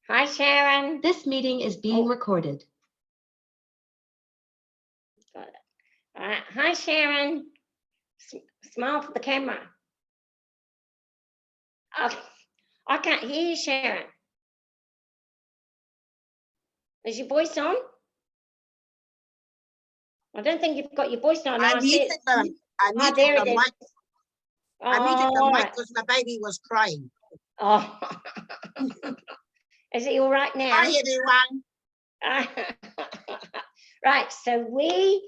Hi, Sharon. This meeting is being recorded. Got it. All right. Hi, Sharon. Smile for the camera. Oh, I can't hear you, Sharon. Is your voice on? I don't think you've got your voice on. I muted the mic. I muted the mic because my baby was crying. Oh. Is he all right now? Hi, everyone. Right, so we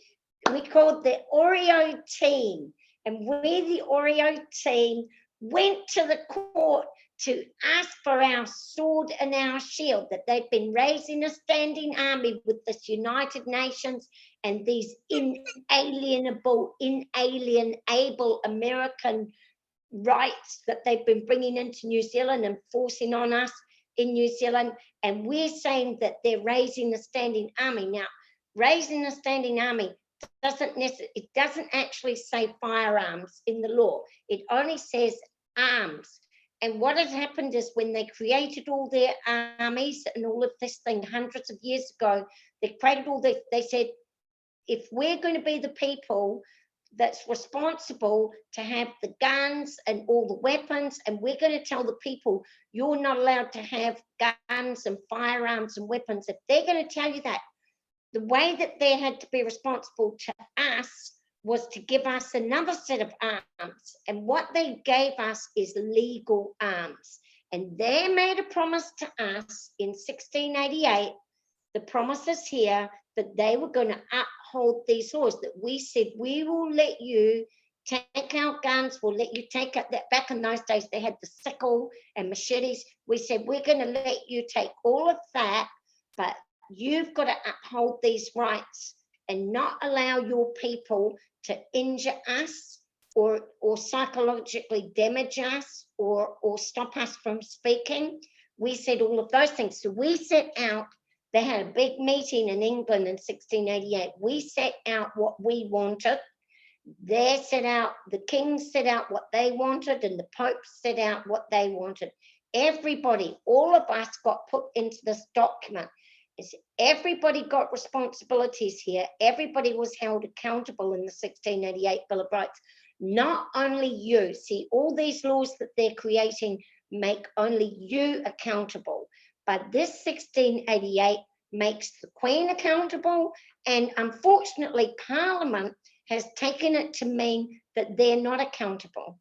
called the Oreo team, and we, the Oreo team, went to the court to ask for our sword and our shield, that they've been raising a standing army with this United Nations and these inalienable American rights that they've been bringing into New Zealand and forcing on us in New Zealand. And we're saying that they're raising a standing army. Now, raising a standing army it doesn't actually say firearms in the law. It only says arms. And what has happened is when they created all their armies and all of this thing hundreds of years ago, they created all this, they said, if we're going to be the people that's responsible to have the guns and all the weapons, and we're going to tell the people you're not allowed to have guns and firearms and weapons, if they're going to tell you that, the way that they had to be responsible to us was to give us another set of arms. And what they gave us is legal arms. And they made a promise to us in 1688, the promise is here, that they were going to uphold these laws, that we said, we will let you take our guns, we'll let you take up that. Back in those days, they had the sickle and machetes. We said, we're going to let you take all of that, but you've got to uphold these rights and not allow your people to injure us or psychologically damage us or stop us from speaking. We said all of those things. So we set out, they had a big meeting in England in 1688. We set out what we wanted. They set out, the kings set out what they wanted, and the Pope set out what they wanted. Everybody, all of us got put into this document. Everybody got responsibilities here. Everybody was held accountable in the 1688 Bill of Rights. Not only you. See, all these laws that they're creating make only you accountable. But this 1688 makes the Queen accountable. And unfortunately, Parliament has taken it to mean that they're not accountable.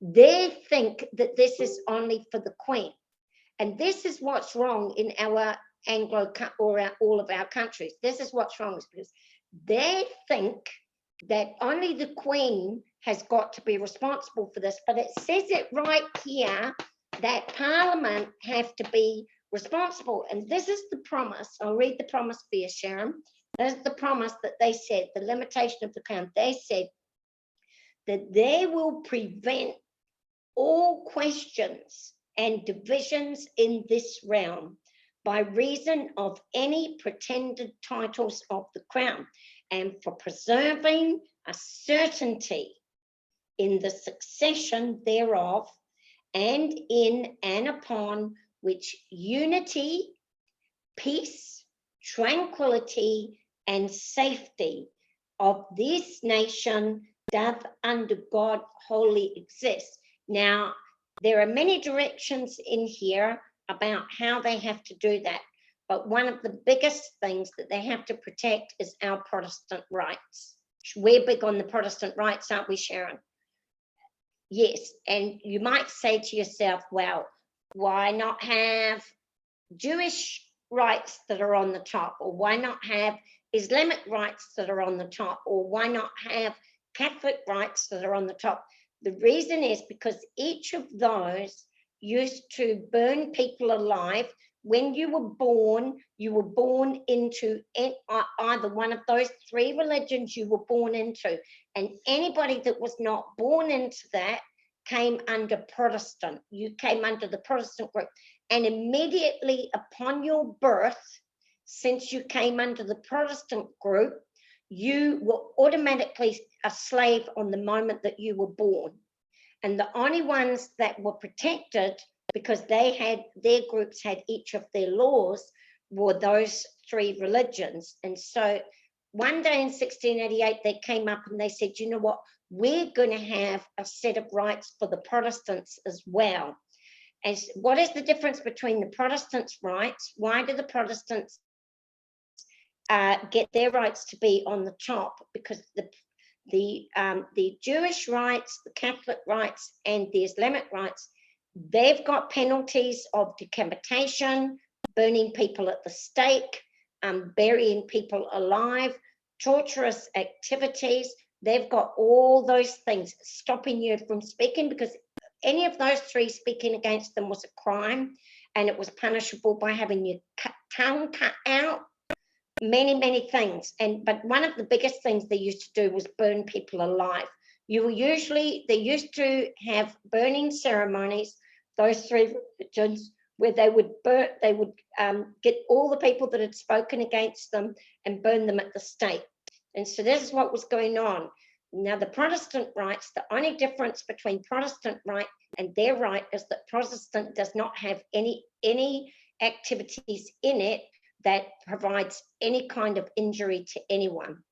They think that this is only for the Queen. And this is what's wrong in our Anglo or all of our countries. This is what's wrong, is because they think that only the Queen has got to be responsible for this, but it says it right here that Parliament have to be responsible. And this is the promise. I'll read the promise for you, Sharon. This is the promise that they said, the limitation of the Crown. They said that they will prevent all questions and divisions in this realm by reason of any pretended titles of the Crown, and for preserving a certainty in the succession thereof, and in and upon which unity, peace, tranquility, and safety of this nation doth under God wholly exist. Now, there are many directions in here about how they have to do that. But one of the biggest things that they have to protect is our Protestant rights. We're big on the Protestant rights, aren't we, Sharon? Yes, and you might say to yourself, well, why not have Jewish rights that are on the top? Or why not have Islamic rights that are on the top? Or why not have Catholic rights that are on the top? The reason is because each of those used to burn people alive. When you were born into either one of those three religions you were born into. And anybody that was not born into that came under Protestant. You came under the Protestant group. And immediately upon your birth, since you came under the Protestant group, you were automatically a slave on the moment that you were born. And the only ones that were protected because their groups had each of their laws were those three religions. And so one day in 1688, they came up and they said, you know what, we're going to have a set of rights for the Protestants as well. And what is the difference between the Protestants' rights? Why do the Protestants get their rights to be on the top? Because the Jewish rights, the Catholic rights, and the Islamic rights, they've got penalties of decapitation, burning people at the stake, burying people alive, torturous activities. They've got all those things stopping you from speaking, because any of those three, speaking against them was a crime, and it was punishable by having your tongue cut out. Many things. But one of the biggest things they used to do was burn people alive. They used to have burning ceremonies, those three religions, where they would get all the people that had spoken against them and burn them at the stake. And so this is what was going on. Now, the Protestant rights, the only difference between Protestant right and their right is that Protestant does not have any activities in it that provides any kind of injury to anyone.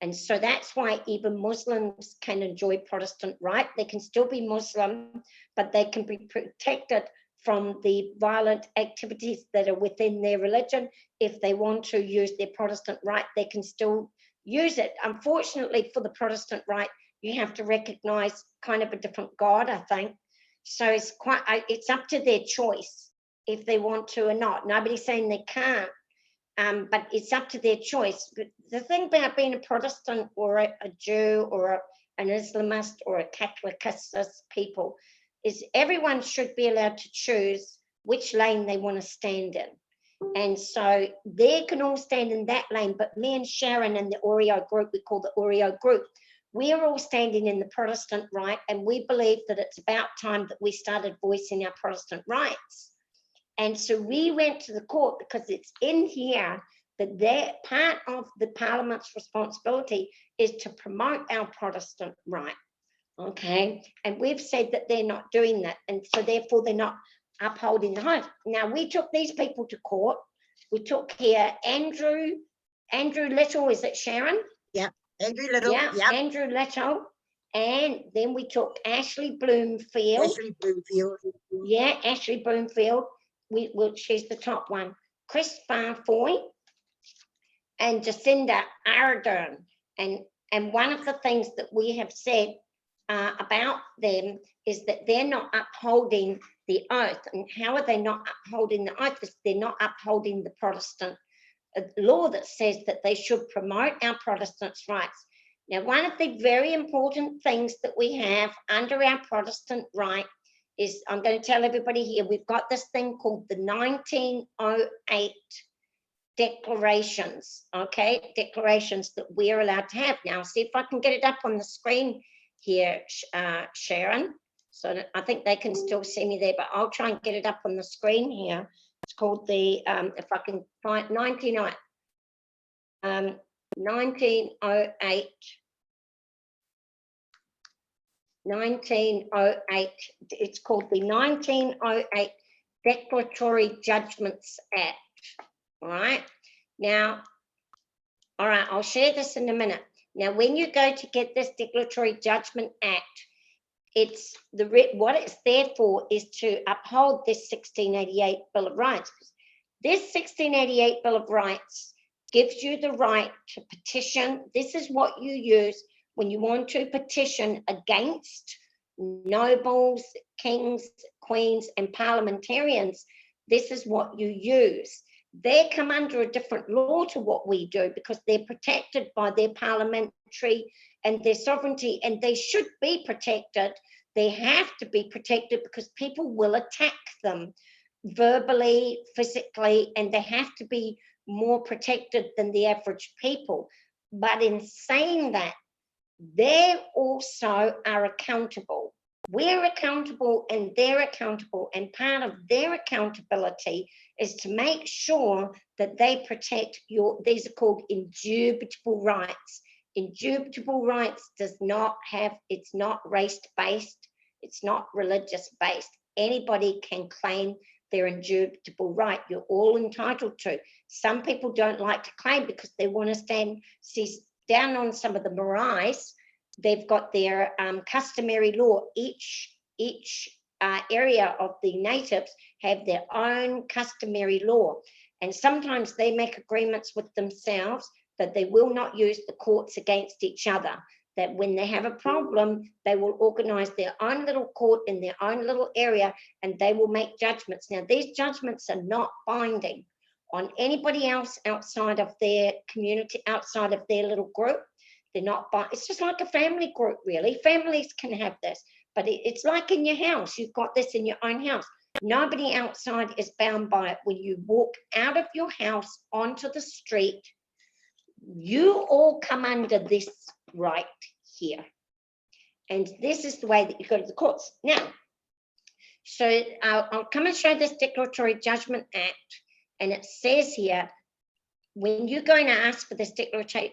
And so that's why even Muslims can enjoy Protestant right. They can still be Muslim, but they can be protected from the violent activities that are within their religion. If they want to use their Protestant right, they can still use it. Unfortunately, for the Protestant right, you have to recognize kind of a different God, I think. So it's up to their choice if they want to or not. Nobody's saying they can't. But it's up to their choice. But the thing about being a Protestant or a Jew or an Islamist or a Catholicist people is everyone should be allowed to choose which lane they want to stand in. And so they can all stand in that lane, but me and Sharon and the Oreo group, we call the Oreo group, we're all standing in the Protestant right, and we believe that it's about time that we started voicing our Protestant rights. And so we went to the court because it's in here that that part of the Parliament's responsibility is to promote our Protestant right, okay? And we've said that they're not doing that, and so therefore they're not upholding the oath. Now, we took these people to court. We took here Andrew Little, is it Sharon? Yeah, Andrew Little. Yeah, yep. Andrew Little. And then we took Ashley Bloomfield. Ashley Bloomfield. Yeah, Ashley Bloomfield. She's the top one. Chris Farfoy and Jacinda Ardern. And one of the things that we have said about them is that they're not upholding the oath. And how are they not upholding the oath? Is they're not upholding the Protestant law that says that they should promote our Protestants' rights. Now, one of the very important things that we have under our Protestant right is, I'm going to tell everybody here, we've got this thing called the 1908 declarations, okay? Declarations that we're allowed to have. Now, see if I can get it up on the screen here, Sharon. So I think they can still see me there, but I'll try and get it up on the screen here. It's called the, if I can find, 1908. It's called the 1908 Declaratory Judgments Act. All right. Now, all right, I'll share this in a minute. Now, when you go to get this Declaratory Judgment Act, what it's there for is to uphold this 1688 Bill of Rights. This 1688 Bill of Rights gives you the right to petition. This is what you use when you want to petition against nobles, kings, queens, and parliamentarians. This is what you use. They come under a different law to what we do because they're protected by their parliamentary and their sovereignty, and they should be protected. They have to be protected because people will attack them verbally, physically, and they have to be more protected than the average people. But in saying that, they also are accountable. We're accountable and they're accountable, and part of their accountability is to make sure that they protect these are called indubitable rights. Indubitable rights does not have, it's not race-based, it's not religious-based. anybody can claim their indubitable right. You're all entitled to. Some people don't like to claim because they want to see down on some of the maraes. They've got their customary law. Each area of the natives have their own customary law, and sometimes they make agreements with themselves that they will not use the courts against each other, that when they have a problem, they will organize their own little court in their own little area, and they will make judgments. Now, these judgments are not binding on anybody else outside of their community, outside of their little group. They're not binding. It's just like a family group, really. Families can have this, but it's like in your house. You've got this in your own house. Nobody outside is bound by it. When you walk out of your house onto the street, you all come under this right here. And this is the way that you go to the courts. Now, so I'll come and show this Declaratory Judgment Act, and it says here, when you're going to ask for this declaration,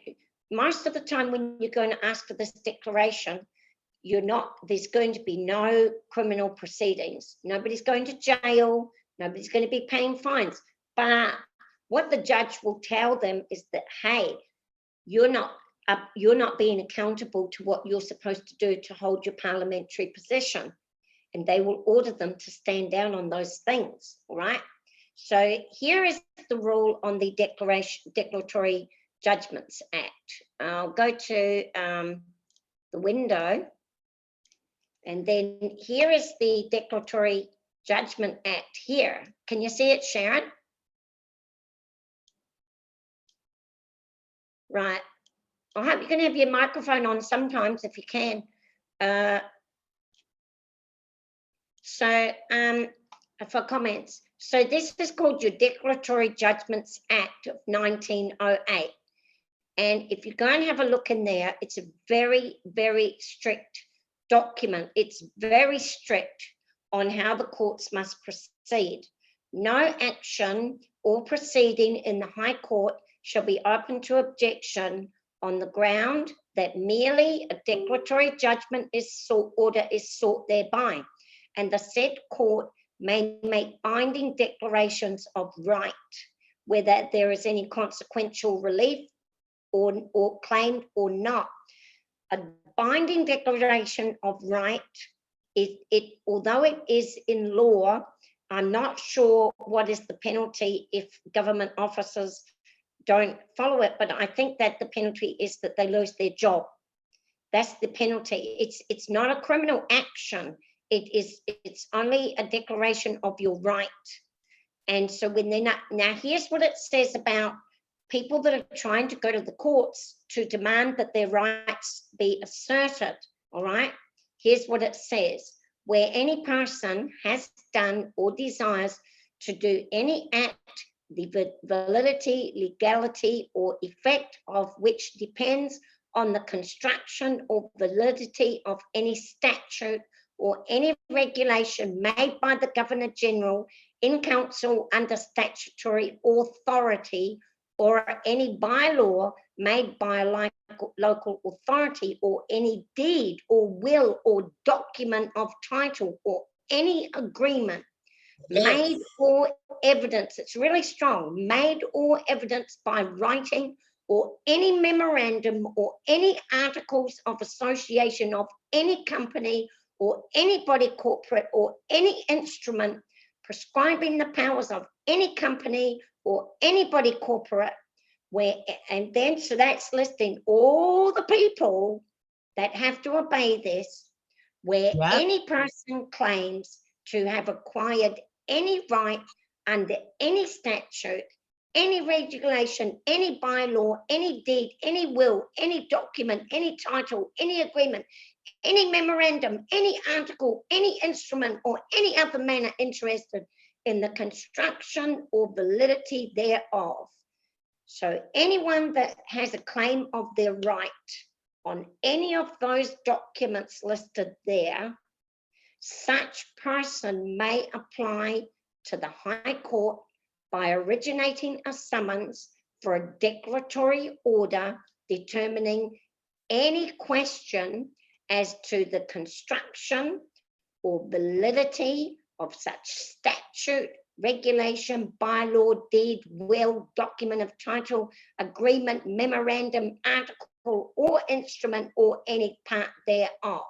most of the time when you're going to ask for this declaration, there's going to be no criminal proceedings. Nobody's going to jail. Nobody's going to be paying fines. But what the judge will tell them is that, hey, you're not being accountable to what you're supposed to do to hold your parliamentary position. And they will order them to stand down on those things, all right? So here is the rule on the Declaratory Judgments Act. I'll go to the window, and then here is the Declaratory Judgment Act here. Can you see it, Sharon? Right. I hope you can have your microphone on sometimes if you can. For comments. So this is called your Declaratory Judgments Act of 1908. And if you go and have a look in there, it's a very, very strict document. It's very strict on how the courts must proceed. No action or proceeding in the High Court shall be open to objection on the ground that merely a declaratory judgment order is sought thereby, and the said court may make binding declarations of right, whether there is any consequential relief or claimed or not. A binding declaration of right, although it is in law, I'm not sure what is the penalty if government officers don't follow it, but I think that the penalty is that they lose their job. That's the penalty. It's not a criminal action. It's only a declaration of your right. And so when they're not, now here's what it says about people that are trying to go to the courts to demand that their rights be asserted, all right? Here's what it says: where any person has done or desires to do any act, the validity, legality, or effect of which depends on the construction or validity of any statute or any regulation made by the Governor General in council under statutory authority, or any bylaw made by a local authority, or any deed or will or document of title, or any agreement made or evidence, it's really strong, made or evidence by writing, or any memorandum or any articles of association of any company or any body corporate, or any instrument prescribing the powers of any company or any body corporate, where, and then so that's listing all the people that have to obey this, where any person claims to have acquired any right under any statute, any regulation, any bylaw, any deed, any will, any document, any title, any agreement, any memorandum, any article, any instrument, or any other manner interested in the construction or validity thereof. So anyone that has a claim of their right on any of those documents listed there, such person may apply to the High Court by originating a summons for a declaratory order determining any question as to the construction or validity of such statute, regulation, bylaw, deed, will, document of title, agreement, memorandum, article, or instrument, or any part thereof.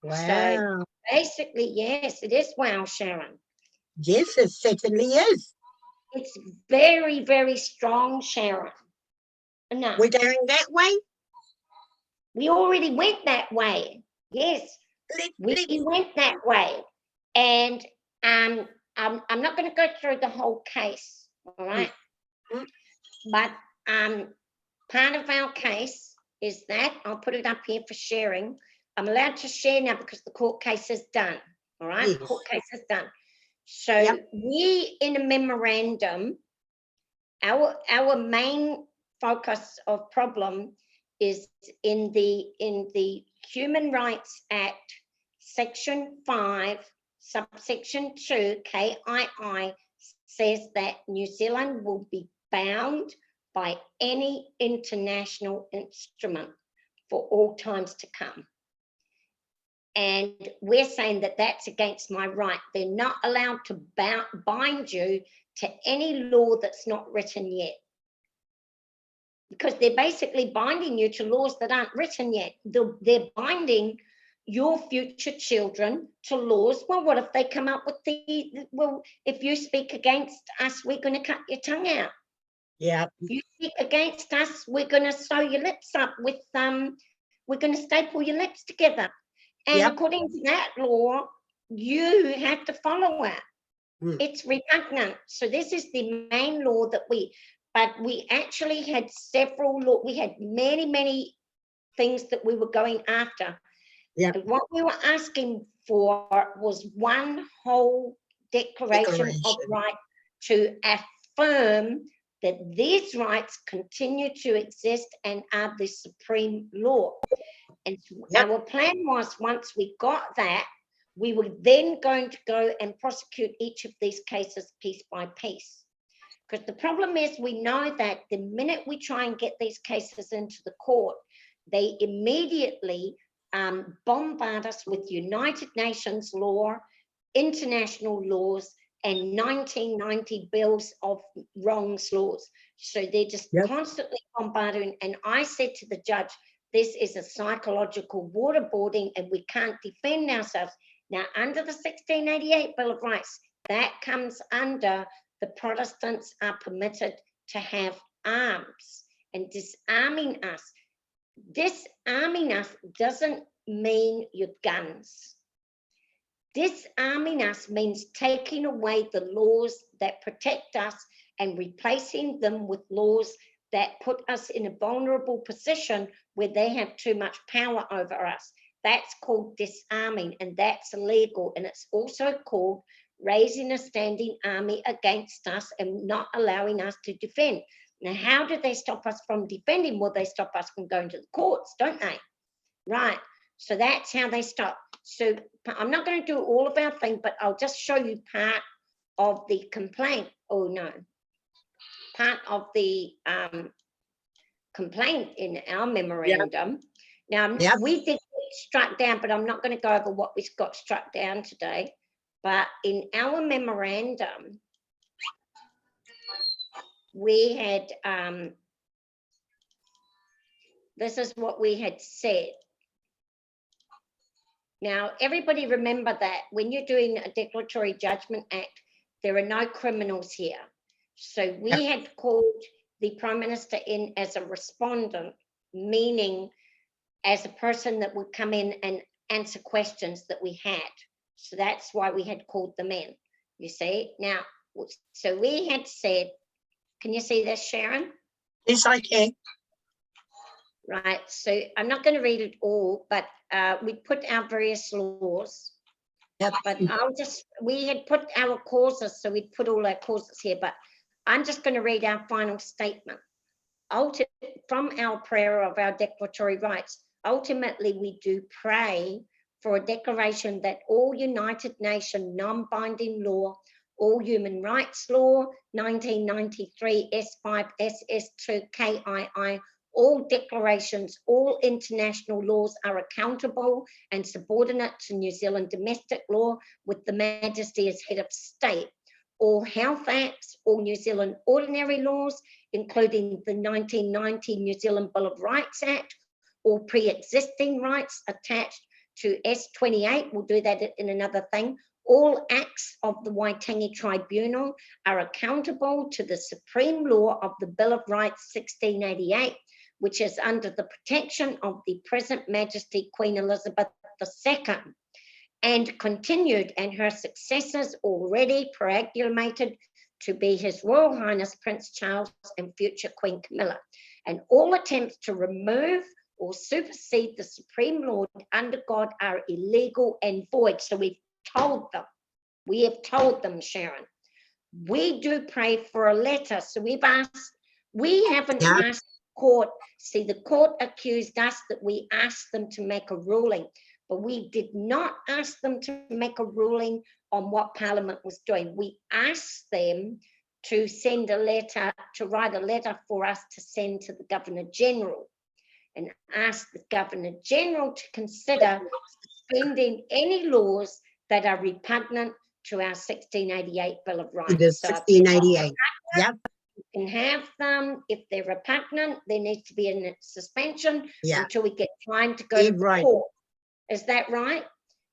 Wow. So basically, yes, it is wow, Sharon. Yes, it certainly is. It's very, very strong, Sharon. No, We're going that way? we already went that way. Yes, we went that way. And I'm not going to go through the whole case, all right? But part of our case is that, I'll put it up here for sharing. I'm allowed to share now because the court case is done, all right? Yes. The court case is done. So we, in a memorandum, our main focus of problem is in the Human Rights Act, Section 5, subsection 2, KII, says that New Zealand will be bound by any international instrument for all times to come. And we're saying that that's against my right. They're not allowed to bind you to any law that's not written yet. Because they're basically binding you to laws that aren't written yet. They're binding your future children to laws. Well, what if they come up with well, if you speak against us, we're going to cut your tongue out. Yeah. If you speak against us, we're going to sew your lips up with, we're going to staple your lips together. And according to that law, you have to follow it. It's repugnant. So this is the main law that but we actually had several laws. We had many, many things that we were going after. Yeah. And what we were asking for was one whole declaration of right to affirm that these rights continue to exist and are the supreme law. And our plan was, once we got that, we were then going to go and prosecute each of these cases piece by piece. Because the problem is, we know that the minute we try and get these cases into the court, they immediately bombard us with United Nations law, international laws, and 1990 bills of wrongs laws. So they're just constantly bombarding. And I said to the judge, this is a psychological waterboarding and we can't defend ourselves. Now, under the 1688 Bill of Rights, that comes under the Protestants are permitted to have arms, and disarming us doesn't mean your guns. Disarming us means taking away the laws that protect us and replacing them with laws that put us in a vulnerable position where they have too much power over us. That's called disarming, and that's illegal. And it's also called raising a standing army against us and not allowing us to defend. Now, how do they stop us from defending? Well, they stop us from going to the courts, don't they? Right. So that's how they stop. So I'm not going to do all of our thing, but I'll just show you part of the complaint. Oh, no. Part of the complaint in our memorandum. Now, we did get struck down, but I'm not going to go over what we got struck down today. But in our memorandum, we had, this is what we had said. Now, everybody remember that when you're doing a Declaratory Judgment Act, there are no criminals here. So we had called the Prime Minister in as a respondent, meaning as a person that would come in and answer questions that we had. So that's why we had called them in, you see. Now, so we had said, can you see this, Sharon? Yes, I can. Right, so I'm not going to read it all, but we put our various laws. But we had put our causes, so we'd put all our causes here, but I'm just going to read our final statement. From our prayer of our declaratory rights, ultimately we do pray for a declaration that all United Nations non-binding law, all human rights law, 1993 S5 SS2 KII, all declarations, all international laws are accountable and subordinate to New Zealand domestic law with the Majesty as head of state. All health acts, all New Zealand ordinary laws, including the 1990 New Zealand Bill of Rights Act, all pre-existing rights attached to S28, we'll do that in another thing. All acts of the Waitangi Tribunal are accountable to the supreme law of the Bill of Rights 1688, which is under the protection of the present Majesty Queen Elizabeth II, and continued, and her successors already pre-acclimated to be His Royal Highness Prince Charles and future Queen Camilla. And all attempts to remove or supersede the Supreme Lord under God are illegal and void. So we have told them, Sharon. We do pray for a letter. So we haven't asked the court. See, the court accused us that we asked them to make a ruling, but we did not ask them to make a ruling on what Parliament was doing. We asked them to send a letter, to write a letter for us to send to the Governor General, and ask the Governor General to consider suspending any laws that are repugnant to our 1688 Bill of Rights. It is 1688. Yep. You can have them. If they're repugnant, there needs to be a suspension until we get time to go to the court. Is that right?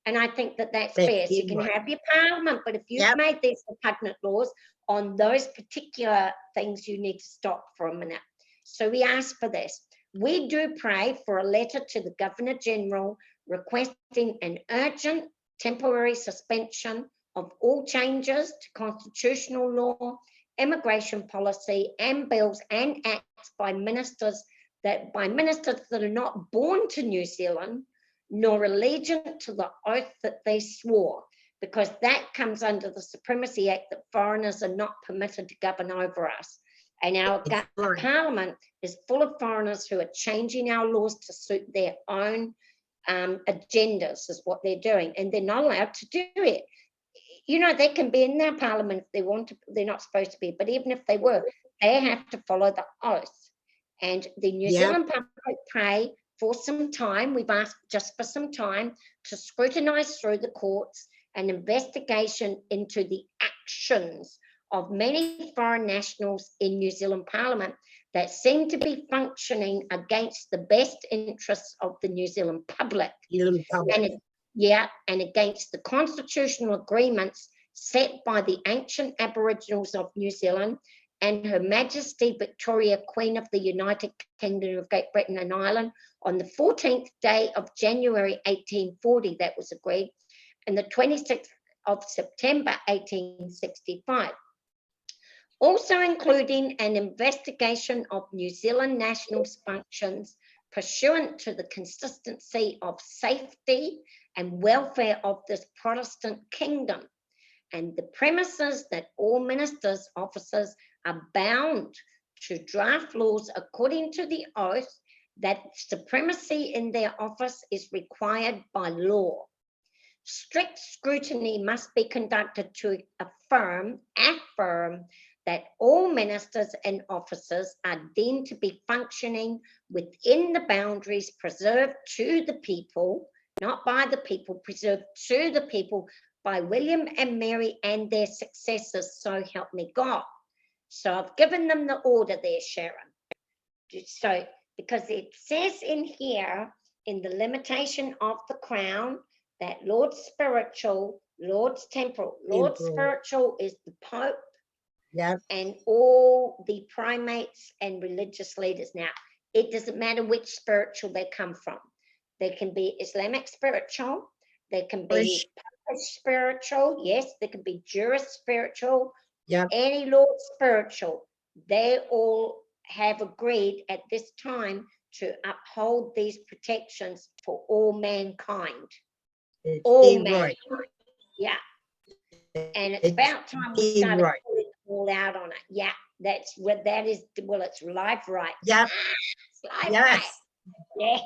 And I think that that's fair. So you can have your Parliament, but if you've made these repugnant laws on those particular things, you need to stop for a minute. So we ask for this. We do pray for a letter to the Governor General requesting an urgent temporary suspension of all changes to constitutional law, immigration policy, and bills and acts by ministers that are not born to New Zealand nor allegiant to the oath that they swore, because that comes under the Supremacy Act, that foreigners are not permitted to govern over us. And our Parliament is full of foreigners who are changing our laws to suit their own agendas, is what they're doing, and they're not allowed to do it. You know, they can be in their Parliament if they want to. They're not supposed to be, but even if they were, they have to follow the oath. And the New Zealand public pray for some time. We've asked just for some time to scrutinise through the courts an investigation into the actions of many foreign nationals in New Zealand Parliament that seem to be functioning against the best interests of the New Zealand public. And against the constitutional agreements set by the ancient Aboriginals of New Zealand and Her Majesty Victoria, Queen of the United Kingdom of Great Britain and Ireland, on the 14th day of January 1840, that was agreed, and the 26th of September 1865. Also including an investigation of New Zealand nationals' functions pursuant to the consistency of safety and welfare of this Protestant kingdom, and the premises that all ministers, officers are bound to draft laws according to the oath that supremacy in their office is required by law. Strict scrutiny must be conducted to affirm that all ministers and officers are deemed to be functioning within the boundaries preserved to the people, not by the people, preserved to the people by William and Mary and their successors, so help me God. So I've given them the order there, Sharon. So, because it says in here, in the limitation of the crown, that Lord Spiritual, Lord's Temporal, Lord Spiritual is the Pope, and all the primates and religious leaders. Now, it doesn't matter which spiritual they come from. They can be Islamic spiritual, they can be Popish spiritual, yes, they can be Jewish spiritual, any Lord spiritual. They all have agreed at this time to uphold these protections for all mankind. All mankind. Yeah. And it's about time we started pulling them all out on it. Yeah, that's what that is. Well, it's life right. Yeah. It's life right. Yeah.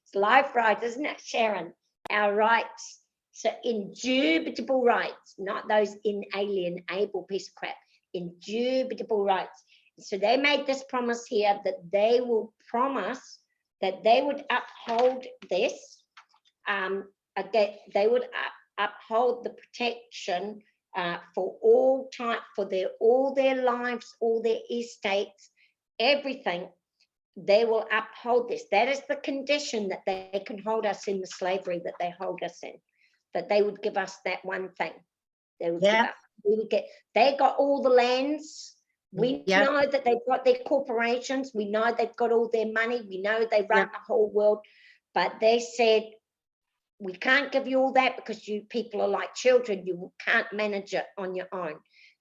It's life right, isn't it, Sharon? Our rights. So indubitable rights, not those inalienable piece of crap, indubitable rights. So they made this promise here that they will promise that they would uphold this, they would uphold the protection for all their lives, all their estates, everything. They will uphold this. That is the condition that they can hold us in the slavery that they hold us in. That they would give us that one thing. They would they got all the lands. We know that they've got their corporations. We know they've got all their money. We know they run the whole world. But they said, we can't give you all that because you people are like children. You can't manage it on your own.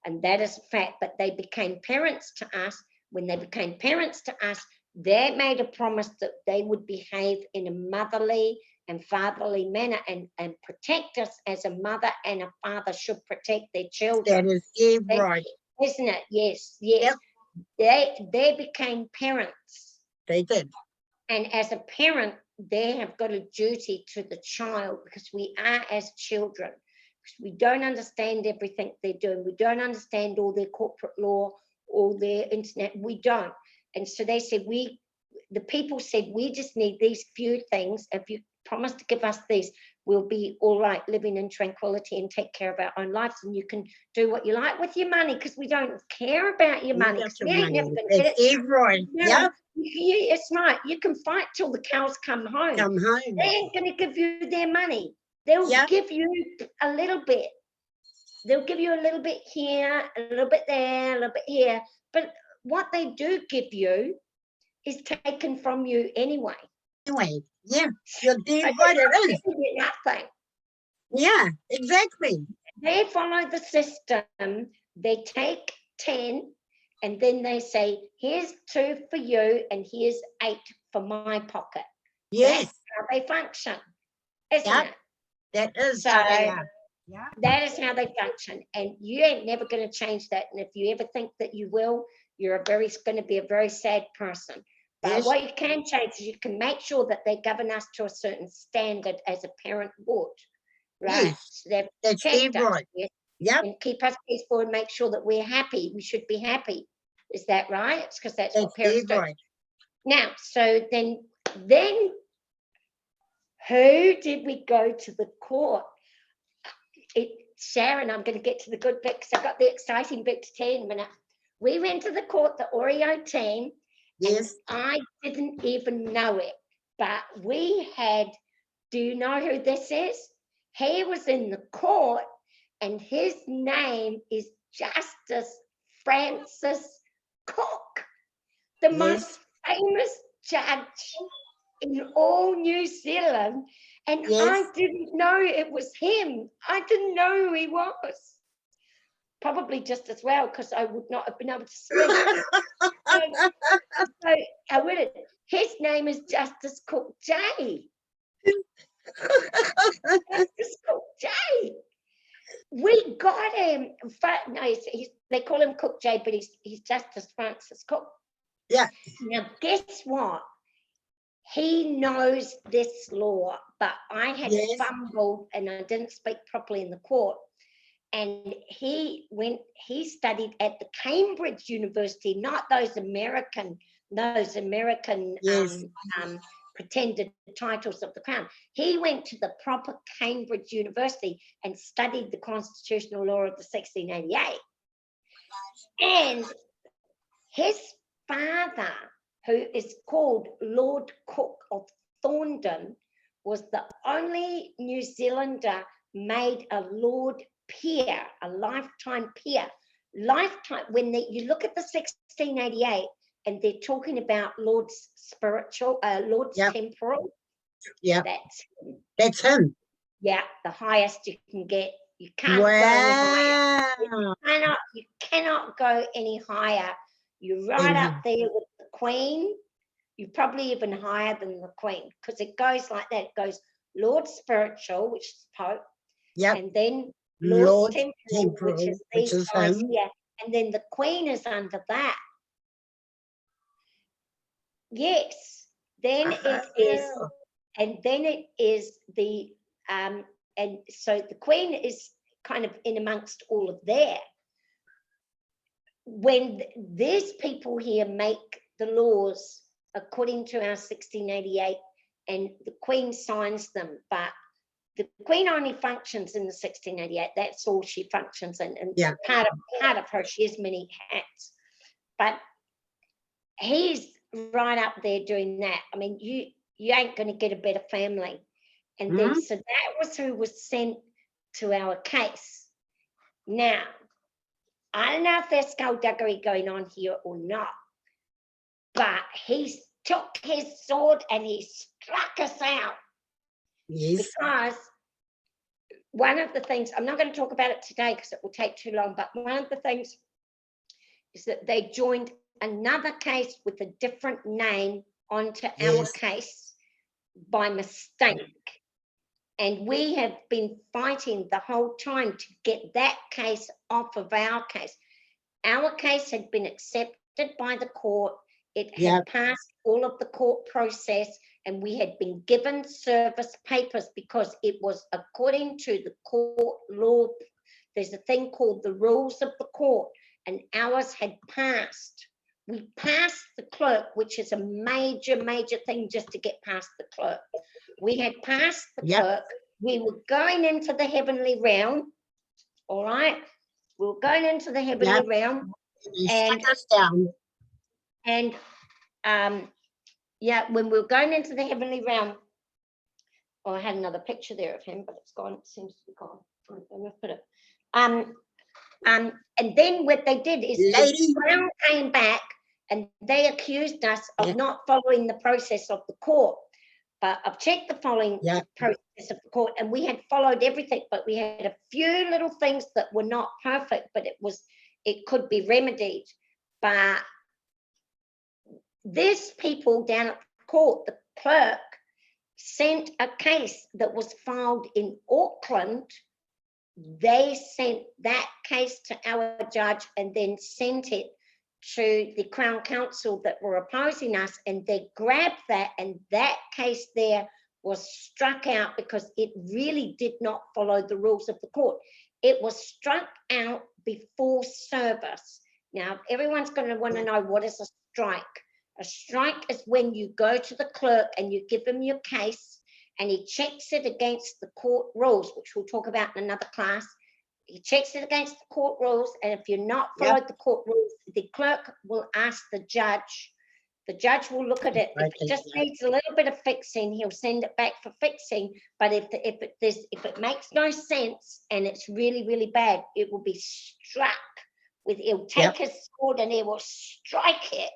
And that is a fact. But they became parents to us. When they became parents to us, they made a promise that they would behave in a motherly and fatherly manner and protect us as a mother and a father should protect their children. That is right. Isn't it? Yes, yes. Yep. They became parents. They did. And as a parent, they have got a duty to the child because we are as children. Because we don't understand everything they're doing. We don't understand all their corporate law, all their internet. We don't. And so they said, the people said, we just need these few things. If you promise to give us these, we'll be all right living in tranquility and take care of our own lives. And you can do what you like with your money because we don't care about your money. We ain't never going to get it. Right. Yeah. It's not. You can fight till the cows come home. They ain't going to give you their money. They'll give you a little bit. They'll give you a little bit here, a little bit there, a little bit here. But what they do give you is taken from you anyway. Anyway, yeah, you're dead right, it is. Nothing. Yeah, exactly. They follow the system. They take 10 and then they say, here's 2 for you and here's 8 for my pocket. Yes. That's how they function, isn't it? That is so, how they are. Yeah. That is how they function. And you ain't never going to change that. And if you ever think that you will, you're going to be a very sad person. But what you can change is you can make sure that they govern us to a certain standard as a parent would. Right? Yes. So That's right. Yep. And keep us peaceful and make sure that we're happy. We should be happy. Is that right? It's because that's what parents do. Right. Now, so then who did we go to the court? Sharon, I'm going to get to the good bit because I've got the exciting bit to tell you in a minute. We went to the court, the Oreo team. Yes. And I didn't even know it, but we had, do you know who this is? He was in the court and his name is Justice Francis Cooke, the most famous judge in all New Zealand. And I didn't know it was him. I didn't know who he was. Probably just as well, because I would not have been able to sleep. So I wouldn't. His name is Justice Cooke J. Justice Cooke J. We got him. In fact, no, they call him Cooke J, but he's Justice Francis Cooke. Yeah. Now, guess what? He knows this law, but I had fumbled and I didn't speak properly in the court. And he studied at the Cambridge University, not those American pretended titles of the crown. He went to the proper Cambridge University and studied the constitutional law of the 1688. And his father, who is called Lord Cooke of Thorndon, was the only New Zealander made a Lord Peer, a lifetime peer. Lifetime, when you look at the 1688 and they're talking about Lord's spiritual, Lord's temporal. Yeah. That's him. Yeah, the highest you can get. You can't go any higher. You cannot go any higher. You're right up there with the Queen. You're probably even higher than the Queen because it goes like that. It goes Lord Spiritual, which is Pope. Yeah. And then Lord Temporal, which is these guys here. And then the Queen is under that. Yes. Then it is, and then it is the and so the Queen is kind of in amongst all of that. When these people here make the laws according to our 1688, and the Queen signs them, but the Queen only functions in the 1688. That's all she functions in, and part of her, she has many hats. But he's right up there doing that. I mean, you ain't going to get a better family. And then, so that was who was sent to our case. Now, I don't know if there's skullduggery going on here or not, but he took his sword and he struck us out. Yes. Because one of the things, I'm not going to talk about it today because it will take too long, but one of the things is that they joined another case with a different name onto our case by mistake. And we have been fighting the whole time to get that case off of our case. Our case had been accepted by the court. It had passed all of the court process, and we had been given service papers because it was according to the court law. There's a thing called the rules of the court, and ours had passed. We passed the clerk, which is a major, major thing just to get past the clerk. We had passed the clerk. We were going into the heavenly realm. All right. We were going into the heavenly realm. And struck us down. And when we were going into the heavenly realm, I had another picture there of him, but it's gone. It seems to be gone. I'm going to put it. And then what they did is the Crown came back and they accused us of not following the process of the court. But I've checked the following process of the court, and we had followed everything, but we had a few little things that were not perfect, but it could be remedied. But these people down at the court, the clerk, sent a case that was filed in Auckland. They sent that case to our judge and then sent it to the Crown Counsel that were opposing us, and they grabbed that, and that case there was struck out because it really did not follow the rules of the court. It was struck out before service. Now, everyone's going to want to know, what is a strike? A strike is when you go to the clerk and you give him your case, and he checks it against the court rules, which we'll talk about in another class. He checks it against the court rules, and if you're not followed the court rules, the clerk will ask the judge. The judge will look at it. If it just needs a little bit of fixing, he'll send it back for fixing. But if it makes no sense and it's really, really bad, it will be struck with. He'll take his sword and he will strike it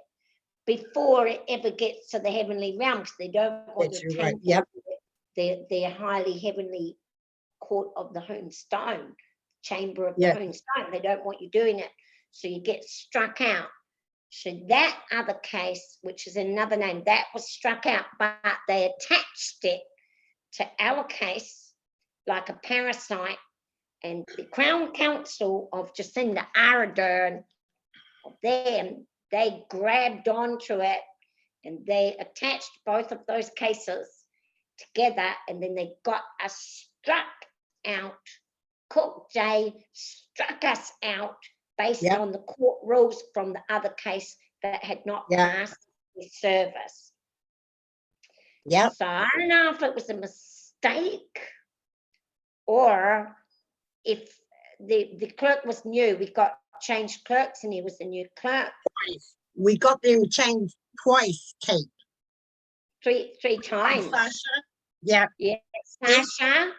before it ever gets to the heavenly realm, because they don't want to take their highly heavenly court of the hewn stone. Chamber of the hewn stone. They don't want you doing it, so you get struck out. So that other case, which is another name, that was struck out, but they attached it to our case like a parasite, and the Crown Counsel of Jacinda Ardern, of them, they grabbed onto it and they attached both of those cases together, and then they got us struck out. Cooke J struck us out based on the court rules from the other case that had not passed the service. So I don't know if it was a mistake or if the clerk was new. We got changed clerks and he was a new clerk. We got them changed twice, Kate. Three times. Sasha. Sasha.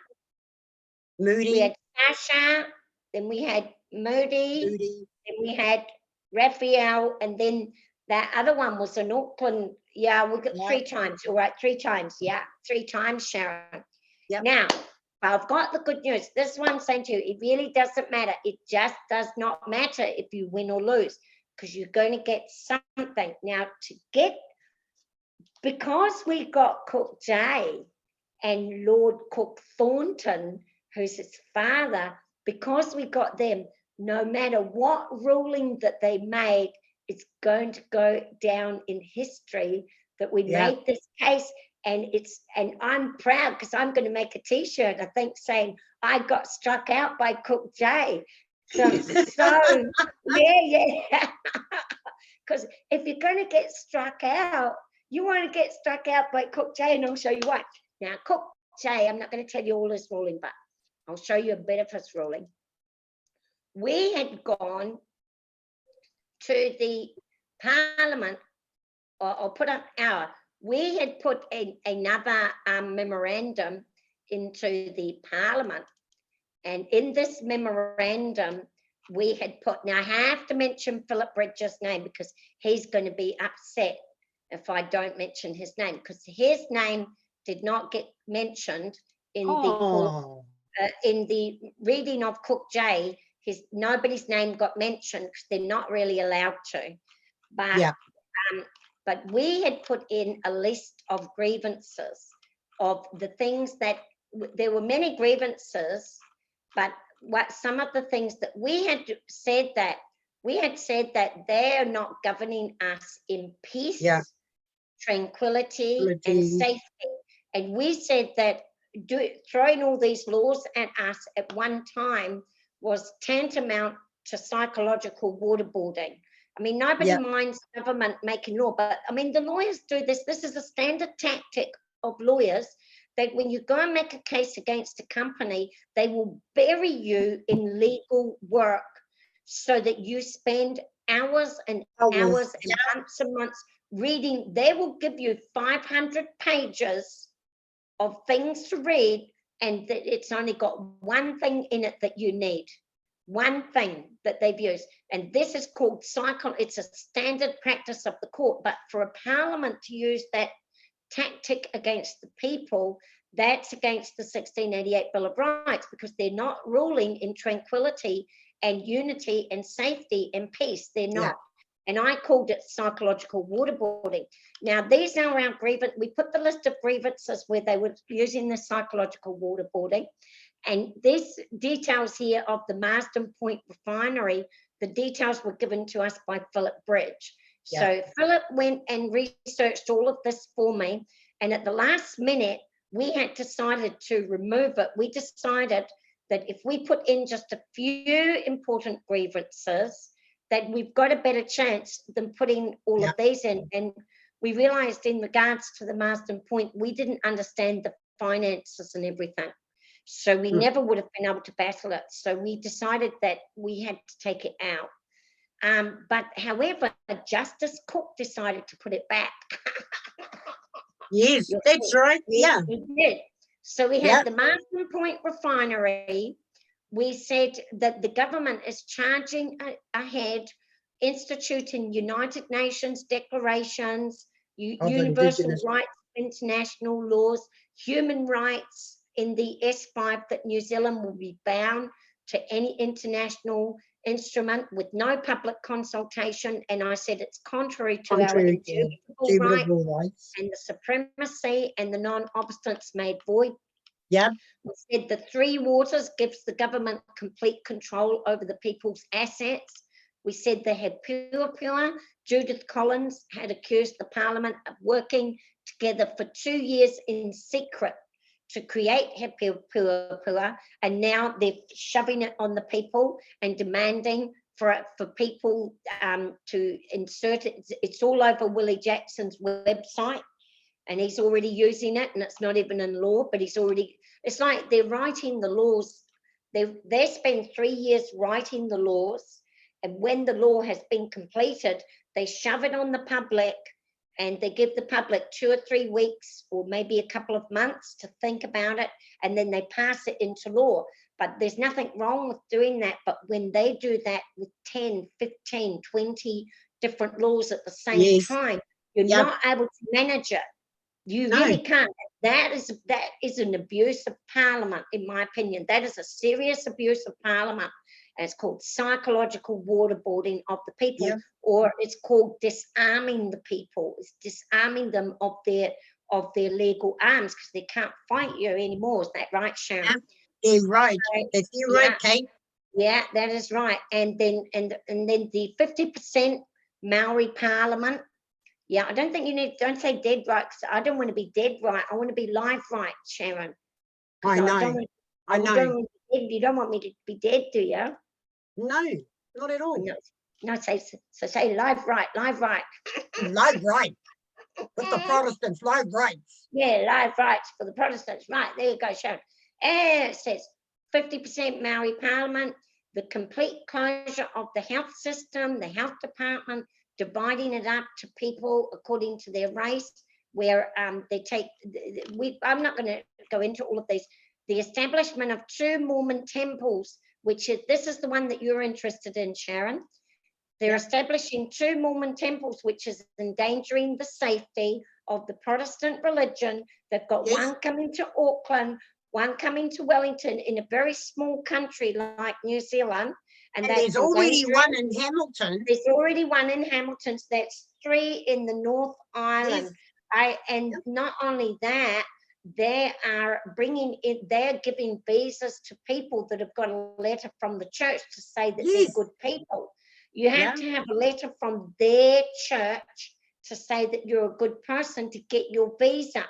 Moody. We had Sasha, then we had Moody, then we had Raphael, and then that other one was in Auckland. We got 3 times. All right, 3 times. 3 times, Sharon. Now, I've got the good news. This one's saying to you, it really doesn't matter. It just does not matter if you win or lose, because you're going to get something. Now, because we got Cooke J and Lord Cook Thornton, who's his father, because we got them, no matter what ruling that they made, it's going to go down in history that we made this case And I'm proud because I'm going to make a t-shirt, I think, saying I got struck out by Cooke J. So yeah. Because if you're going to get struck out, you want to get struck out by Cooke J, and I'll show you why. Now, Cooke J, I'm not going to tell you all his ruling, but I'll show you a bit of his ruling. We had gone to the Parliament, or put up we had put another memorandum into the Parliament, and in this memorandum we had put, now I have to mention Philip Bridges' name because he's going to be upset if I don't mention his name, because his name did not get mentioned in in the reading of Cooke J. Nobody's name got mentioned because they're not really allowed to. But but we had put in a list of grievances of the things that there were many grievances, but some of the things that we had said that they're not governing us in peace, tranquility, and safety. And we said that throwing all these laws at us at one time was tantamount to psychological waterboarding. I mean, nobody minds government making law, but I mean, the lawyers do this. This is a standard tactic of lawyers, that when you go and make a case against a company, they will bury you in legal work so that you spend hours and hours and months and months reading. They will give you 500 pages of things to read, and that it's only got one thing in it that you need. One thing that they've used, and this is called it's a standard practice of the court, but for a parliament to use that tactic against the people, that's against the 1688 Bill of Rights, because they're not ruling in tranquility and unity and safety and peace. They're not. And I called it psychological waterboarding. Now, these are our grievances. We put the list of grievances where they were using the psychological waterboarding. And this details here of the Marsden Point refinery, the details were given to us by Philip Bridge. So Philip went and researched all of this for me. And at the last minute, we had decided to remove it. We decided that if we put in just a few important grievances, that we've got a better chance than putting all of these in. And we realized in regards to the Marsden Point, we didn't understand the finances and everything. So we never would have been able to battle it. So we decided that we had to take it out. But however, Justice Cooke decided to put it back. Yes, that's right. Yeah. He did. So we had the Marsden Point refinery. We said that the government is charging ahead, instituting United Nations declarations, universal rights, international laws, human rights in the S5, that New Zealand will be bound to any international instrument with no public consultation. And I said it's contrary to our indubitable rights and the supremacy and the non-obstance made void. We said the three waters gives the government complete control over the people's assets. We said they had pure. Judith Collins had accused the Parliament of working together for 2 years in secret to create pure, and now they're shoving it on the people and demanding for people to insert it. It's all over Willie Jackson's website, and he's already using it, and it's not even in law, but it's like they're writing the laws. They spend 3 years writing the laws, and when the law has been completed, they shove it on the public, and they give the public 2 or 3 weeks or maybe a couple of months to think about it, and then they pass it into law. But there's nothing wrong with doing that. But when they do that with 10, 15, 20 different laws at the same time, you're not able to manage it. You really can't. That is an abuse of Parliament, in my opinion. That is a serious abuse of Parliament. And it's called psychological waterboarding of the people, or it's called disarming the people. It's disarming them of their legal arms, because they can't fight you anymore. Is that right, Sharon? Yeah, right. That's right, Kate. Yeah, that is right. And then the 50% Maori Parliament, Yeah, I don't think you need, don't say dead right, 'cause I don't want to be dead right. I want to be live right, Sharon. I know. I know. You don't want me to be dead, do you? No, not at all. No, say live right, live right. Live right. With the Protestants, live rights. Yeah, live rights for the Protestants. Right, there you go, Sharon. And it says 50% Maori Parliament, the complete closure of the health system, the health department, dividing it up to people according to their race, where they take, I'm not going to go into all of these, the establishment of 2 Mormon temples, which is, this is the one that you're interested in, Sharon. They're establishing 2 Mormon temples, which is endangering the safety of the Protestant religion. They've got one coming to Auckland, one coming to Wellington, in a very small country like New Zealand. And there's already one in Hamilton. There's already one in Hamilton. So that's 3 in the North Island. And not only that, they are bringing in, they're giving visas to people that have got a letter from the church to say that they're good people. You have to have a letter from their church to say that you're a good person to get your visa.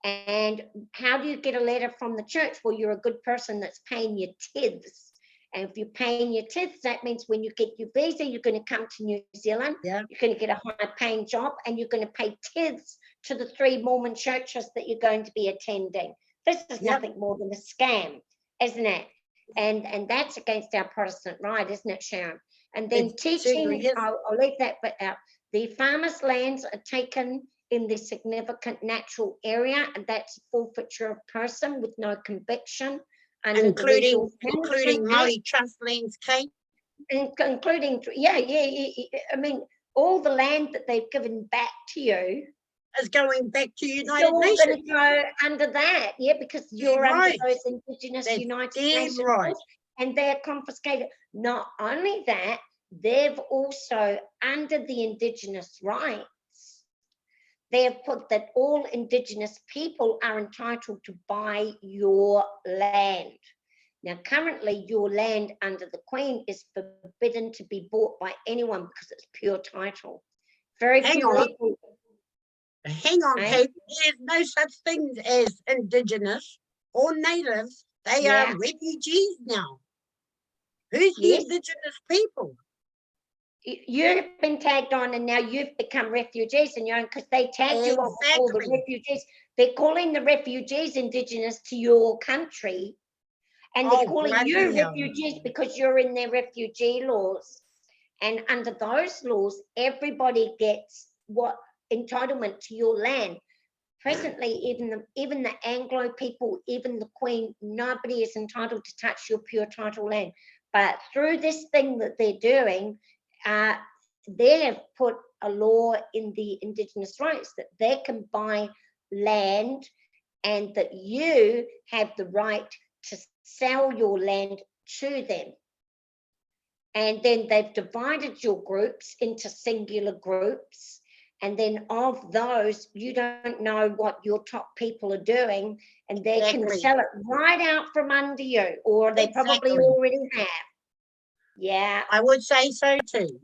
And how do you get a letter from the church? Well, you're a good person that's paying your tithes. And if you're paying your tithes, that means when you get your visa, you're going to come to New Zealand, you're going to get a high-paying job, and you're going to pay tithes to the 3 Mormon churches that you're going to be attending. This is nothing more than a scam, isn't it? And that's against our Protestant right, isn't it, Sharon? And then teaching, I'll leave that bit out. The farmers' lands are taken in the significant natural area, and that's forfeiture of person with no conviction. Including Maori trust lands, Kate? Including, I mean, all the land that they've given back to you is going back to United Nations. Going to go under that, because you're under those Indigenous United Nations. Right. And they're confiscated. Not only that, they've also, under the Indigenous rights, they have put that all Indigenous people are entitled to buy your land. Now, currently, your land under the Queen is forbidden to be bought by anyone because it's pure title. Very few people. Hang on, Kate. There's no such things as Indigenous or natives. They are refugees now. Who's the Indigenous people? You've been tagged on, and now you've become refugees, and because they tagged you on all the refugees. They're calling the refugees Indigenous to your country, and they're calling you refugees because you're in their refugee laws. And under those laws, everybody gets what entitlement to your land. Presently, even the Anglo people, even the Queen, nobody is entitled to touch your pure title land. But through this thing that they're doing, they have put a law in the Indigenous rights that they can buy land, and that you have the right to sell your land to them. And then they've divided your groups into singular groups. And then of those, you don't know what your top people are doing, and they can sell it right out from under you, or they probably already have. Yeah. I would say so too.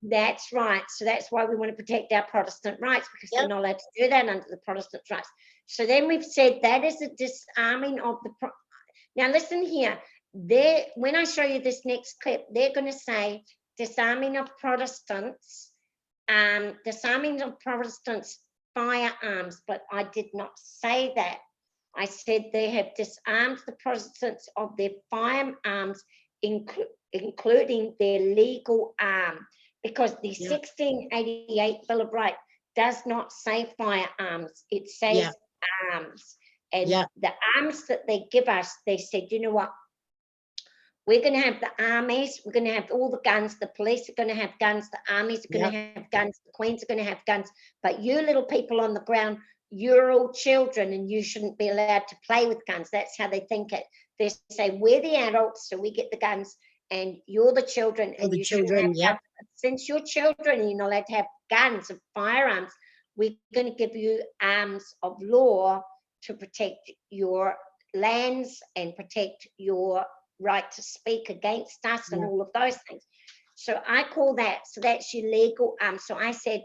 That's right. So that's why we want to protect our Protestant rights, because they're not allowed to do that under the Protestant rights. So then we've said that is a disarming of the... Now listen here. When I show you this next clip, they're going to say disarming of Protestants, disarming of Protestants' firearms, but I did not say that. I said they have disarmed the Protestants of their firearms, including their legal arm, because the 1688 Bill of Rights does not say firearms, it says arms. And the arms that they give us, they said, you know what, we're going to have the armies, we're going to have all the guns, the police are going to have guns, the armies are going to have guns, the queens are going to have guns, but you little people on the ground, you're all children and you shouldn't be allowed to play with guns. That's how they think it. They say, we're the adults, so we get the guns, and you're the children. And you children, since you're children and you're not allowed to have guns and firearms, we're going to give you arms of law to protect your lands and protect your right to speak against us and all of those things. So I call that, so that's your legal arm. So I said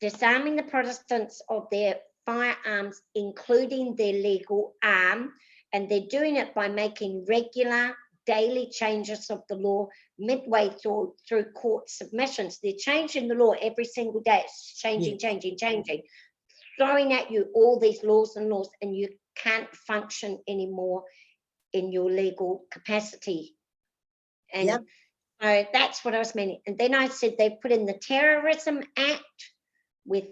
disarming the Protestants of their firearms, including their legal arm, and they're doing it by making regular daily changes of the law midway through court submissions. They're changing the law every single day. It's changing, changing, throwing at you all these laws, and you can't function anymore in your legal capacity. And so that's what I was meaning. And then I said they put in the Terrorism Act with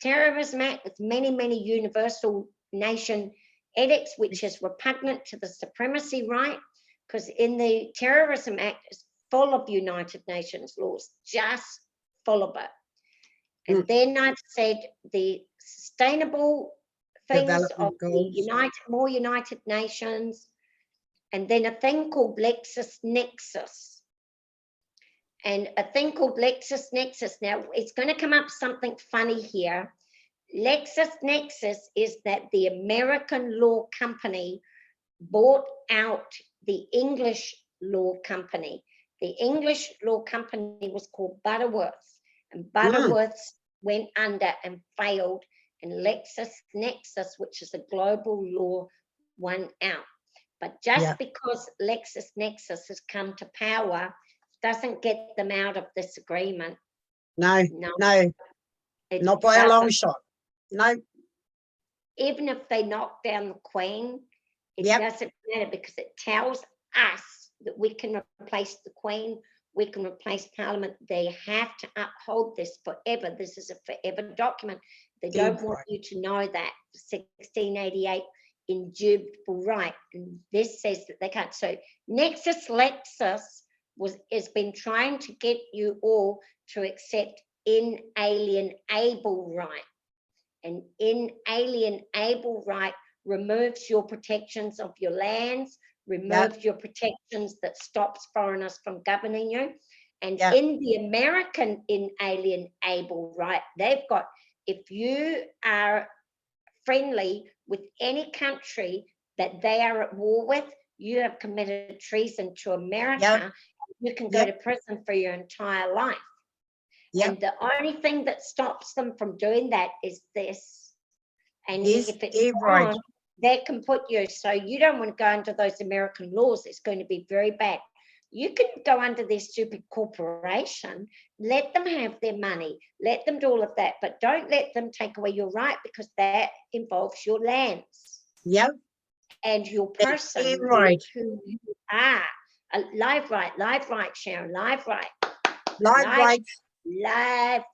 Terrorism Act with many universal nation edicts, which is repugnant to the supremacy right, because in the Terrorism Act is full of United Nations laws, just full of it. And then I've said the sustainable things of the more United Nations, and then a thing called LexisNexis. And a thing called LexisNexis. Now, it's going to come up something funny here. LexisNexis is that the American law company bought out the English law company. The English law company was called Butterworths, and Butterworths went under and failed, and LexisNexis, which is a global law, won out. But just because LexisNexis has come to power doesn't get them out of this agreement. No, not by a long shot. No. Even if they knock down the Queen, it doesn't matter, because it tells us that we can replace the Queen, we can replace Parliament. They have to uphold this forever. This is a forever document. They don't want you to know that. 1688 Indubitable Right, and this says that they can't. So Lexis has been trying to get you all to accept inalienable right, and inalienable right removes your protections of your lands, removes your protections that stops foreigners from governing you. And in the American inalienable right, they've got, if you are friendly with any country that they are at war with, you have committed treason to America. You can go to prison for your entire life. And the only thing that stops them from doing that is this. And if it's wrong, they can put you. So you don't want to go under those American laws. It's going to be very bad. You can go under their stupid corporation, let them have their money, let them do all of that, but don't let them take away your right, because that involves your lands. And your person who you are. Live right, Sharon, live right. Live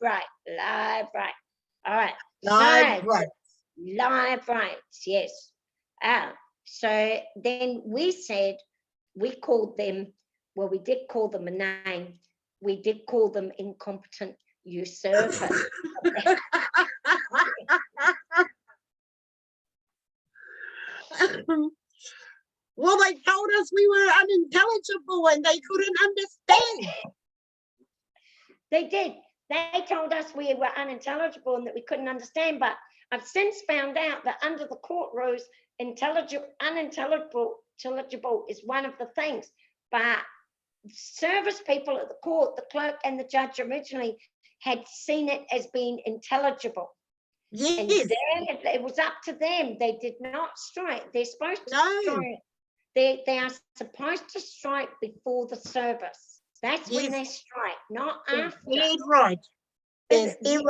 right. All right. Live right, yes. So then we said, we called them, well, we did call them a name. We did call them incompetent usurpers. Well, they told us we were unintelligible and they couldn't understand. They did. They told us we were unintelligible and that we couldn't understand, but I've since found out that under the court rules, unintelligible is one of the things. But service people at the court, the clerk and the judge originally had seen it as being intelligible. And then it was up to them. They did not strike. They're supposed to strike. They are supposed to strike before the service. That's when they strike, not after. Right. Live right. That's live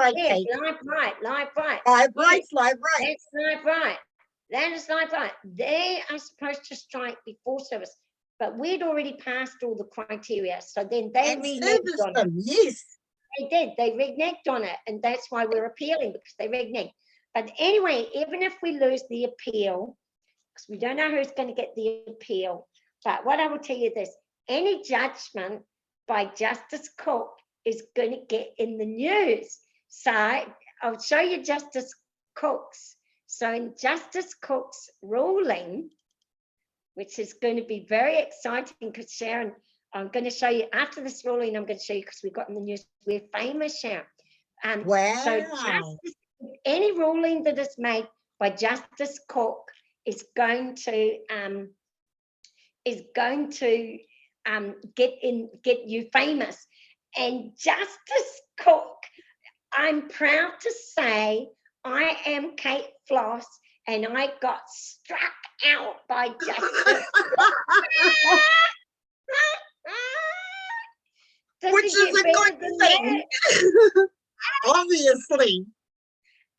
right. That is live right. They are supposed to strike before service. But we'd already passed all the criteria. So then they reneged on it. Yes. They did. They reneged on it. And that's why we're appealing, because they reneged. But anyway, even if we lose the appeal, because we don't know who's going to get the appeal, but what I will tell you this, any judgment by Justice Cooke is going to get in the news. So I'll show you Justice Cooke's. So in Justice Cooke's ruling, which is going to be very exciting, because Sharon, I'm going to show you after this ruling, I'm going to show you, because we got in the news, we're famous, Sharon. Wow. So any ruling that is made by Justice Cooke is going to get you famous. And Justice Cooke, I'm proud to say I am Kate Floss, and I got struck out by justice. Which is a good thing, obviously.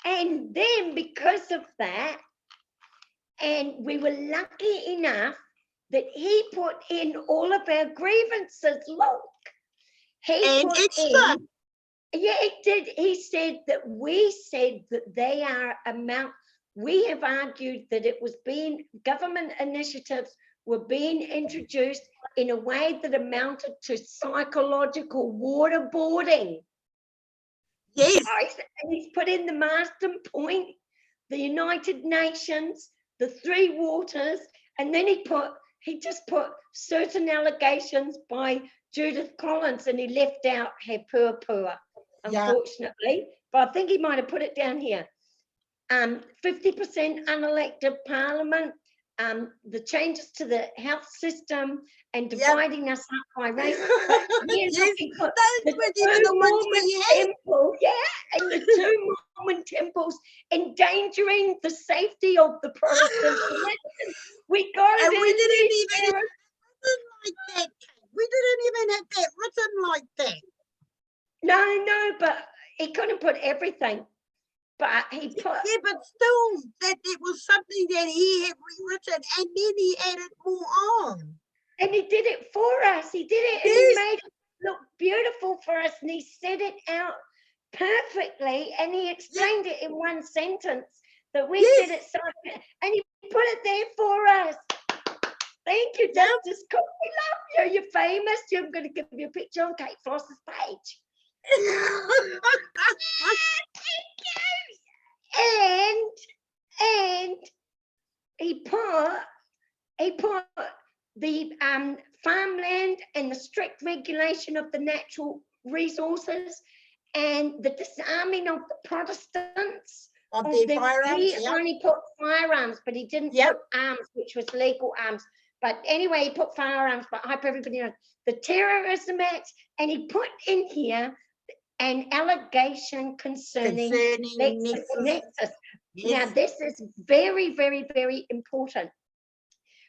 And then because of that, and we were lucky enough that he put in all of our grievances. Look, he put in. Yeah, it did. He said that we said that they are we have argued that it was government initiatives were being introduced in a way that amounted to psychological waterboarding. Yes. And he's put in the Marsden Point, the United Nations, the Three Waters, and then he just put certain allegations by Judith Collins, and he left out He Puapua, unfortunately. But I think he might have put it down here. 50% unelected parliament, the changes to the health system, and dividing us up by race. And the two Mormon temples endangering the safety of the Protestants. We didn't even have that. We didn't even have that written like that. No, but he couldn't put everything. But he put... Yeah, but still, that it was something that he had rewritten, and then he added more on. And he did it for us. He did it, and he made it look beautiful for us, and he said it out perfectly, and he explained it in one sentence that we did it so, and he put it there for us. Thank you, Justice Cooke. We love you. You're famous. I'm going to give you a picture on Kate Floss's page. And he put the farmland and the strict regulation of the natural resources and the disarming of the Protestants. Of their firearms, he only put firearms, but he didn't put arms, which was legal arms. But anyway, he put firearms, but I hope everybody knows the Terrorism Act, and he put in here an allegation concerning nexus. Now, this is very, very, very important,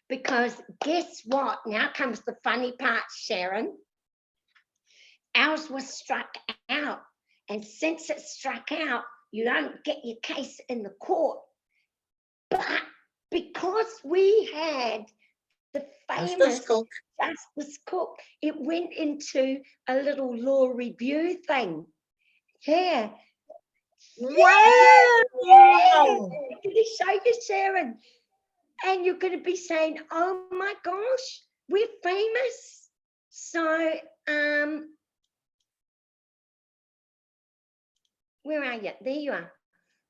because guess what? Now comes the funny part, Sharon. Ours was struck out, and since it's struck out, you don't get your case in the court. But because we had the famous Justice Cooke, it went into a little law review thing. Yeah. Wow! I'm going to show you, Sharon. And you're going to be saying, oh my gosh, we're famous. So, where are you? There you are.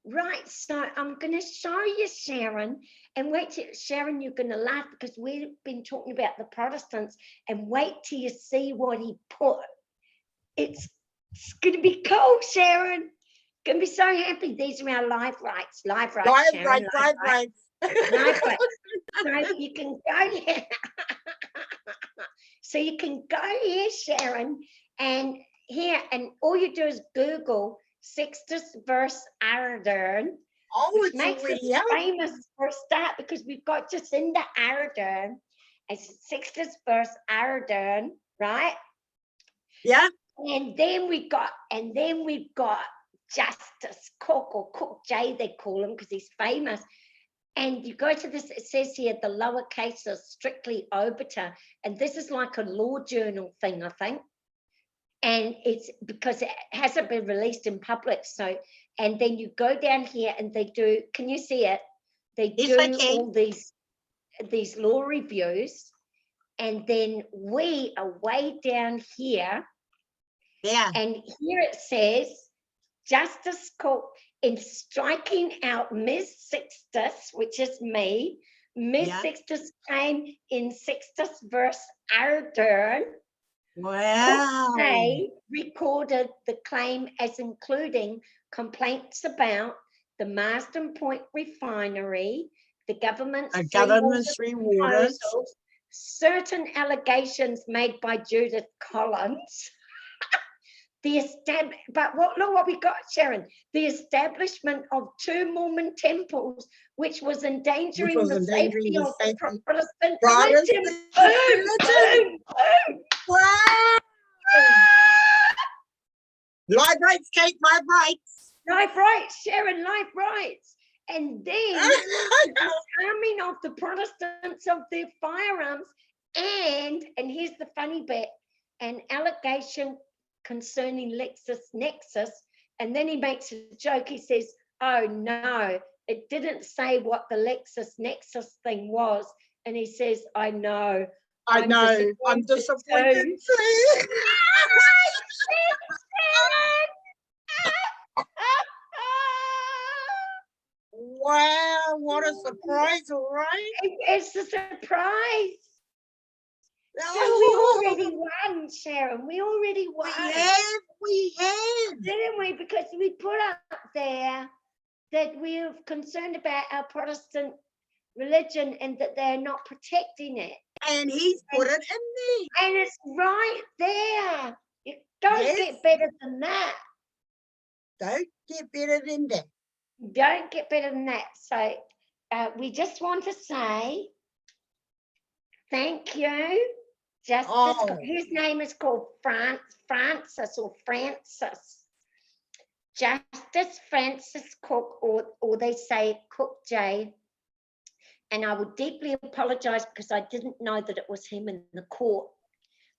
Right, so I'm going to show you, Sharon, and wait till, Sharon, you're going to laugh because we've been talking about the Protestants, and wait till you see what he put. It's going to be cool, Sharon. Going to be so happy. These are our live rights, Sharon. Live rights. So you can go here. So you can go here, Sharon, and here, and all you do is Google Sextus verse Ardern, which makes it famous for a start, because we've got Jacinda Ardern as Sextus verse Ardern, right? Yeah. And then we've got Justice Cooke, or Cooke J, they call him, because he's famous. And you go to this, it says here, the lower case is strictly obiter, and this is like a law journal thing, I think. And it's because it hasn't been released in public. So, and then you go down here and they do, can you see it? They do all these law reviews. And then we are way down here. Yeah. And here it says, Justice Cooke, in striking out Ms. Sextus, which is me, Ms. Sextus claim in Sextus verse Ardern. Wow. Cooke J recorded the claim as including complaints about the Marsden Point refinery, the government's three waters, certain allegations made by Judith Collins, but look what we got, Sharon. The establishment of 2 Mormon temples, which was endangering the safety of the Protestant religion. Boom, boom. Wow. Live rights, Kate, live rights. Live rights, Sharon, live rights. And then the disarming of the Protestants of their firearms, and here's the funny bit, an allegation concerning LexisNexis, and then he makes a joke. He says, oh no, it didn't say what the LexisNexis thing was. And he says, I know. I'm disappointed too. Wow, what a surprise, all right? It's a surprise. So we already won, Sharon. We already won. We have. Didn't we? Because we put up there that we're concerned about our Protestant religion and that they're not protecting it. And he's put it in there. And it's right there. You don't get better than that. Don't get better than that. Don't get better than that. So we just want to say thank you. His name is called Francis. Justice Francis Cooke, or they say Cooke J. And I would deeply apologize because I didn't know that it was him in the court,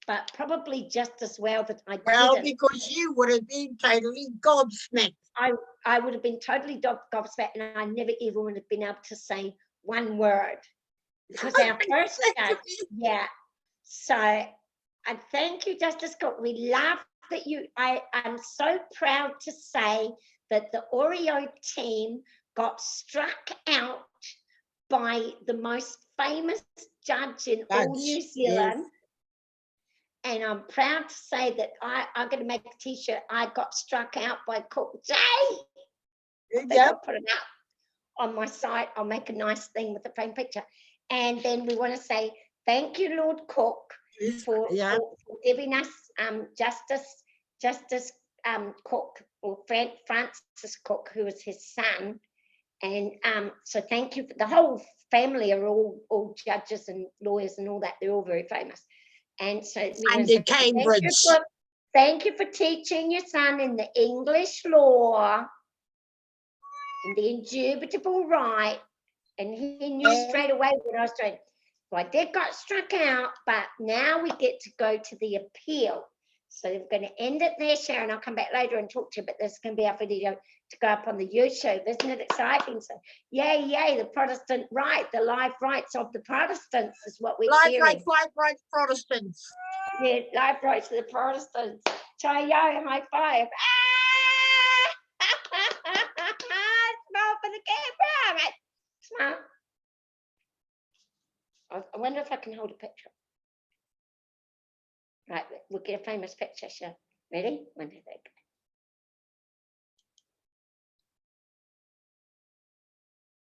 but probably just as well that I didn't. Well, because you would have been totally gobsmacked. I would have been totally gobsmacked, and I never even would have been able to say one word. Because our first judge, So, and thank you, Justice Cooke. We love that I'm so proud to say that the Oreo team got struck out by the most famous judge in all New Zealand. Yes. And I'm proud to say that I'm going to make a t-shirt. I got struck out by Cooke J. I'll put it up on my site. I'll make a nice thing with a framed picture. And then we want to say thank you, Lord Cooke, for giving us Justice Cooke, or Francis Cooke, who is his son. And so thank you. The whole family are all judges and lawyers and all that. They're all very famous. And so Cambridge. Thank you for teaching your son in the English law and the Indubitable Right. And he knew straight away what I was doing. So I did got struck out, but now we get to go to the appeal. So we're going to end it there, Sharon. I'll come back later and talk to you, but there's going to be our video to go up on the YouTube. Isn't it exciting? So yay, the Protestant right, the life rights of the Protestants is what we're cheering. Life rights, Protestants. Yeah, life rights of the Protestants. Chi-yo, high five. Smile for the camera. Right. Smile. I wonder if I can hold a picture. Right, we'll get a famous picture, sure. Ready? 1, 2, 3.